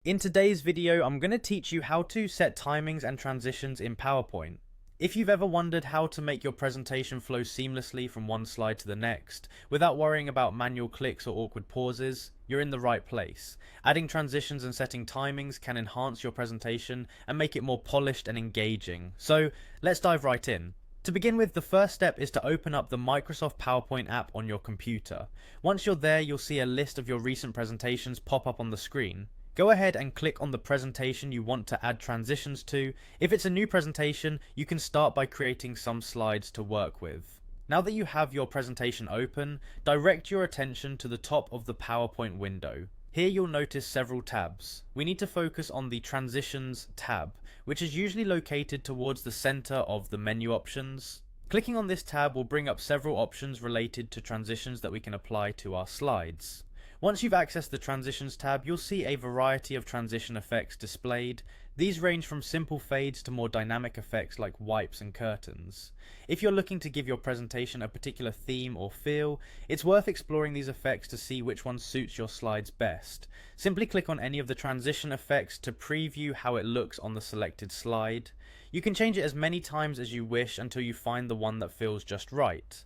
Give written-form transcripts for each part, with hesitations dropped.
In today's video, I'm going to teach you how to set timings and transitions in PowerPoint. If you've ever wondered how to make your presentation flow seamlessly from one slide to the next, without worrying about manual clicks or awkward pauses, you're in the right place. Adding transitions and setting timings can enhance your presentation and make it more polished and engaging. So let's dive right in. To begin with, the first step is to open up the Microsoft PowerPoint app on your computer. Once you're there, you'll see a list of your recent presentations pop up on the screen. Go ahead and click on the presentation you want to add transitions to. If it's a new presentation, you can start by creating some slides to work with. Now that you have your presentation open, direct your attention to the top of the PowerPoint window. Here you'll notice several tabs. We need to focus on the Transitions tab, which is usually located towards the center of the menu options. Clicking on this tab will bring up several options related to transitions that we can apply to our slides. Once you've accessed the Transitions tab, you'll see a variety of transition effects displayed. These range from simple fades to more dynamic effects like wipes and curtains. If you're looking to give your presentation a particular theme or feel, it's worth exploring these effects to see which one suits your slides best. Simply click on any of the transition effects to preview how it looks on the selected slide. You can change it as many times as you wish until you find the one that feels just right.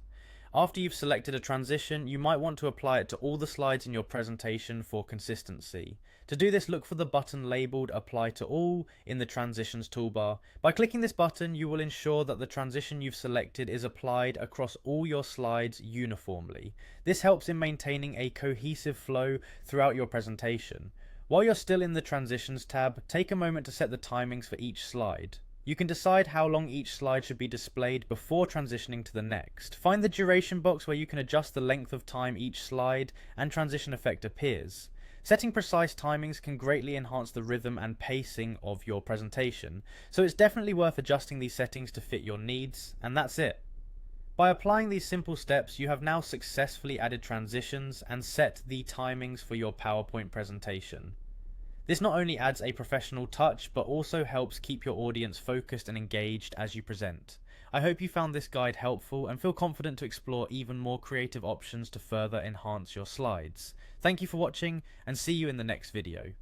After you've selected a transition, you might want to apply it to all the slides in your presentation for consistency. To do this, look for the button labelled Apply to All in the Transitions toolbar. By clicking this button, you will ensure that the transition you've selected is applied across all your slides uniformly. This helps in maintaining a cohesive flow throughout your presentation. While you're still in the Transitions tab, take a moment to set the timings for each slide. You can decide how long each slide should be displayed before transitioning to the next. Find the duration box where you can adjust the length of time each slide and transition effect appears. Setting precise timings can greatly enhance the rhythm and pacing of your presentation, so it's definitely worth adjusting these settings to fit your needs, and that's it. By applying these simple steps, you have now successfully added transitions and set the timings for your PowerPoint presentation. This not only adds a professional touch, but also helps keep your audience focused and engaged as you present. I hope you found this guide helpful and feel confident to explore even more creative options to further enhance your slides. Thank you for watching, and see you in the next video.